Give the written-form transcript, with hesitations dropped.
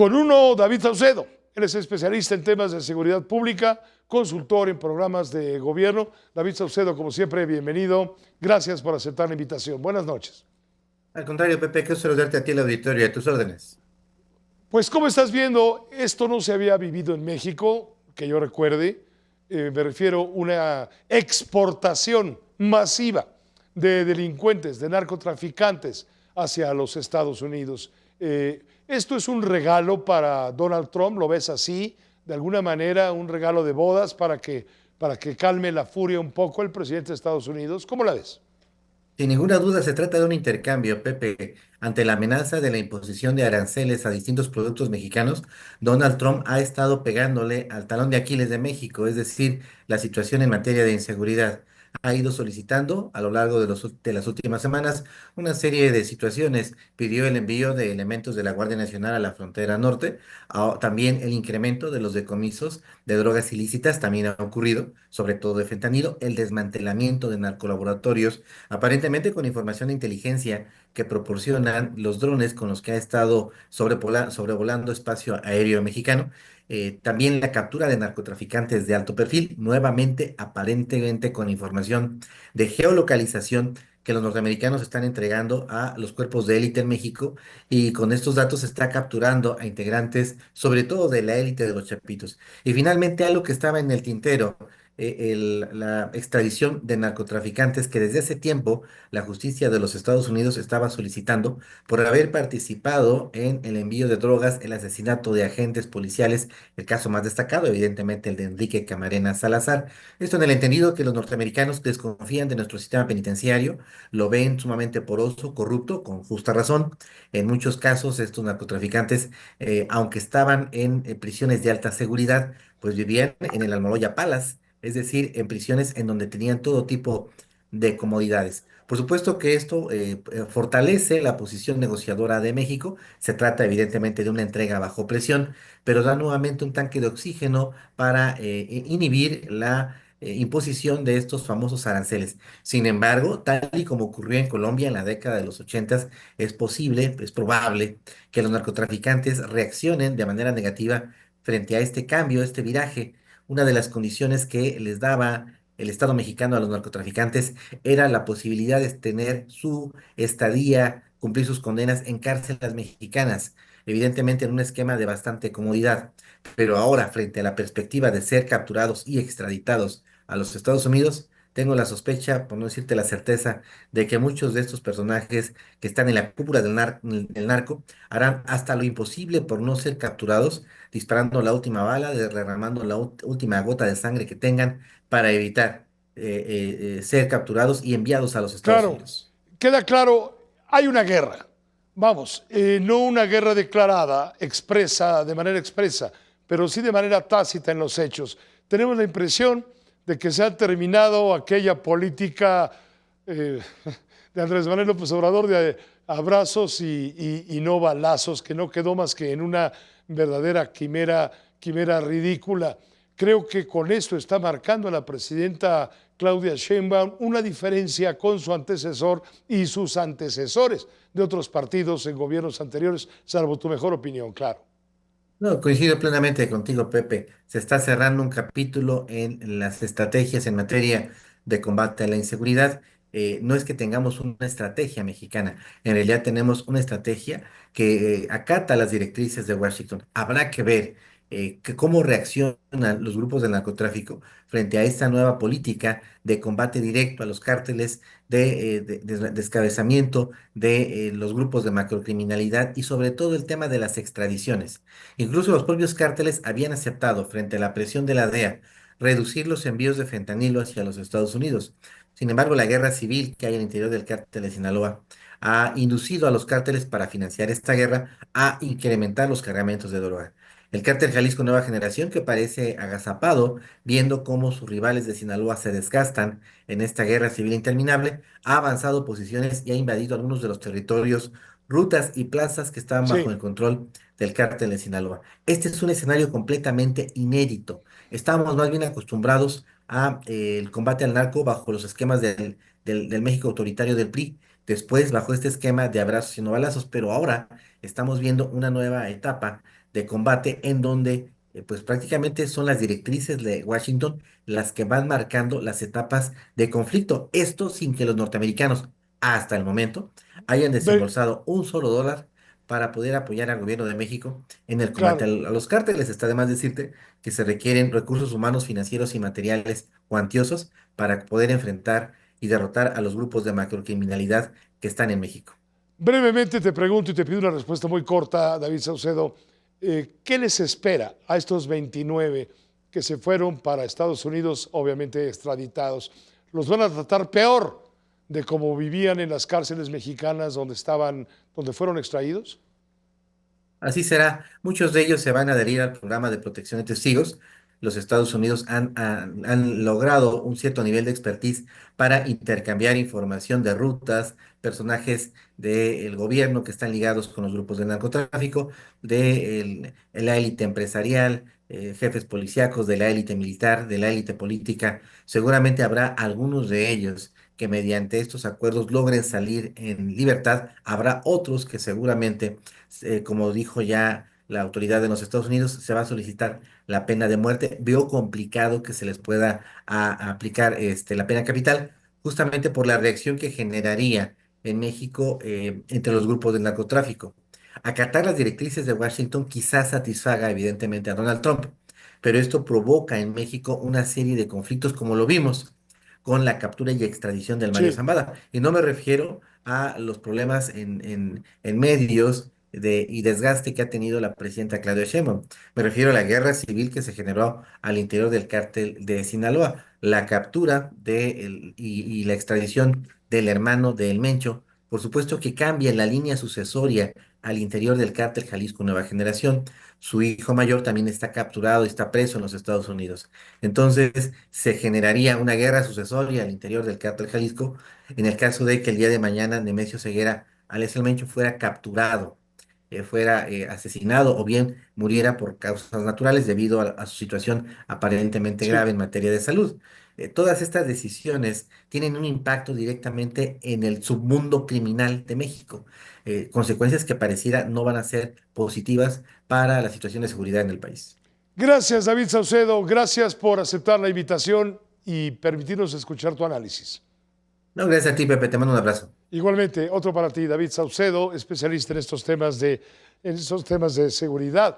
con uno, David Saucedo. Él es especialista en temas de seguridad pública, consultor en programas de gobierno. David Saucedo, como siempre, bienvenido. Gracias por aceptar la invitación. Buenas noches. Al contrario, Pepe, quiero saludarte a ti, el auditorio, a tus órdenes. Pues, ¿cómo estás viendo? Esto no se había vivido en México, que yo recuerde. Me refiero a una exportación masiva de delincuentes, de narcotraficantes hacia los Estados Unidos. Esto es un regalo para Donald Trump, ¿lo ves así? De alguna manera, un regalo de bodas para que calme la furia un poco el presidente de Estados Unidos. ¿Cómo la ves? Sin ninguna duda se trata de un intercambio, Pepe. Ante la amenaza de la imposición de aranceles a distintos productos mexicanos, Donald Trump ha estado pegándole al talón de Aquiles de México, es decir, la situación en materia de inseguridad. Ha ido solicitando a lo largo de las últimas semanas una serie de situaciones. Pidió el envío de elementos de la Guardia Nacional a la frontera norte, también el incremento de los decomisos de drogas ilícitas también ha ocurrido, sobre todo de fentanilo, el desmantelamiento de narcolaboratorios aparentemente con información de inteligencia que proporcionan los drones con los que ha estado sobrevolando espacio aéreo mexicano. También la captura de narcotraficantes de alto perfil, nuevamente aparentemente con información de geolocalización que los norteamericanos están entregando a los cuerpos de élite en México, y con estos datos se está capturando a integrantes, sobre todo de la élite de los Chapitos. Y finalmente algo que estaba en el tintero, la extradición de narcotraficantes que desde hace tiempo la justicia de los Estados Unidos estaba solicitando por haber participado en el envío de drogas, el asesinato de agentes policiales, el caso más destacado, evidentemente el de Enrique Camarena Salazar. Esto en el entendido que los norteamericanos desconfían de nuestro sistema penitenciario, lo ven sumamente poroso, corrupto, con justa razón. En muchos casos estos narcotraficantes, aunque estaban en prisiones de alta seguridad, pues vivían en el Almoloya Palace, es decir, en prisiones en donde tenían todo tipo de comodidades. Por supuesto que esto fortalece la posición negociadora de México. Se trata evidentemente de una entrega bajo presión, pero da nuevamente un tanque de oxígeno para inhibir la imposición de estos famosos aranceles. Sin embargo, tal y como ocurrió en Colombia en la década de los 80, es posible, es probable que los narcotraficantes reaccionen de manera negativa frente a este cambio, este viraje. Una de las condiciones que les daba el Estado mexicano a los narcotraficantes era la posibilidad de tener su estadía, cumplir sus condenas en cárceles mexicanas, evidentemente en un esquema de bastante comodidad. Pero ahora, frente a la perspectiva de ser capturados y extraditados a los Estados Unidos, tengo la sospecha, por no decirte la certeza, de que muchos de estos personajes que están en la cúpula del narco harán hasta lo imposible por no ser capturados, disparando la última bala, derramando la última gota de sangre que tengan para evitar ser capturados y enviados a los Estados Claro, Unidos. queda claro, hay una guerra. Vamos, no una guerra declarada, expresa, de manera expresa, pero sí de manera tácita en los hechos. Tenemos la impresión de que se ha terminado aquella política eh, de Andrés Manuel López Obrador de abrazos y no balazos, que no quedó más que en una verdadera quimera ridícula. Creo que con esto está marcando la presidenta Claudia Sheinbaum una diferencia con su antecesor y sus antecesores de otros partidos en gobiernos anteriores, salvo tu mejor opinión, claro. No, coincido plenamente contigo, Pepe. Se está cerrando un capítulo en las estrategias en materia de combate a la inseguridad. No es que tengamos una estrategia mexicana, en realidad tenemos una estrategia que acata las directrices de Washington. Habrá que ver cómo reaccionan los grupos del narcotráfico frente a esta nueva política de combate directo a los cárteles, de descabezamiento de los grupos de macrocriminalidad y sobre todo el tema de las extradiciones. Incluso los propios cárteles habían aceptado, frente a la presión de la DEA, reducir los envíos de fentanilo hacia los Estados Unidos. Sin embargo, la guerra civil que hay al interior del cártel de Sinaloa ha inducido a los cárteles para financiar esta guerra a incrementar los cargamentos de droga. El cártel Jalisco Nueva Generación, que parece agazapado, viendo cómo sus rivales de Sinaloa se desgastan en esta guerra civil interminable, ha avanzado posiciones y ha invadido algunos de los territorios, rutas y plazas que estaban bajo Sí, el control del cártel de Sinaloa. Este es un escenario completamente inédito. Estábamos más bien acostumbrados a el combate al narco bajo los esquemas del México autoritario del PRI, después bajo este esquema de abrazos y no balazos, pero ahora estamos viendo una nueva etapa de combate en donde pues prácticamente son las directrices de Washington las que van marcando las etapas de conflicto. Esto sin que los norteamericanos hasta el momento hayan Ve- desembolsado un solo dólar para poder apoyar al gobierno de México en el combate claro. a los cárteles. Está de más decirte que se requieren recursos humanos, financieros y materiales cuantiosos para poder enfrentar y derrotar a los grupos de macrocriminalidad que están en México. Brevemente te pregunto y te pido una respuesta muy corta, David Saucedo. ¿Qué les espera a estos 29 que se fueron para Estados Unidos, obviamente extraditados? ¿Los van a tratar peor de cómo vivían en las cárceles mexicanas donde estaban, donde fueron extraídos? Así será. Muchos de ellos se van a adherir al programa de protección de testigos. Los Estados Unidos han logrado un cierto nivel de expertise para intercambiar información de rutas, personajes del gobierno que están ligados con los grupos de narcotráfico, de la élite empresarial, jefes policíacos, de la élite militar, de la élite política. Seguramente habrá algunos de ellos que mediante estos acuerdos logren salir en libertad. Habrá otros que seguramente como dijo ya la autoridad de los Estados Unidos, se va a solicitar la pena de muerte. Veo complicado que se les pueda aplicar la pena capital, justamente por la reacción que generaría en México entre los grupos del narcotráfico. Acatar las directrices de Washington quizás satisfaga evidentemente a Donald Trump, pero esto provoca en México una serie de conflictos como lo vimos con la captura y extradición del Mario Sí, Zambada. Y no me refiero a los problemas en medios y desgaste que ha tenido la presidenta Claudia Sheinbaum. Me refiero a la guerra civil que se generó al interior del cártel de Sinaloa, la captura y la extradición del hermano de El Mencho. Por supuesto que cambia la línea sucesoria al interior del cártel Jalisco Nueva Generación. Su hijo mayor también está capturado y está preso en los Estados Unidos. Entonces, se generaría una guerra sucesoria al interior del cártel Jalisco en el caso de que el día de mañana Nemesio Ceguera, alias El Mencho, fuera capturado, fuera asesinado o bien muriera por causas naturales debido a su situación aparentemente sí. grave en materia de salud. Todas estas decisiones tienen un impacto directamente en el submundo criminal de México, consecuencias que pareciera no van a ser positivas para la situación de seguridad en el país. Gracias, David Saucedo. Gracias por aceptar la invitación y permitirnos escuchar tu análisis. No, gracias a ti, Pepe, te mando un abrazo. Igualmente, otro para ti, David Saucedo, especialista en estos temas de seguridad.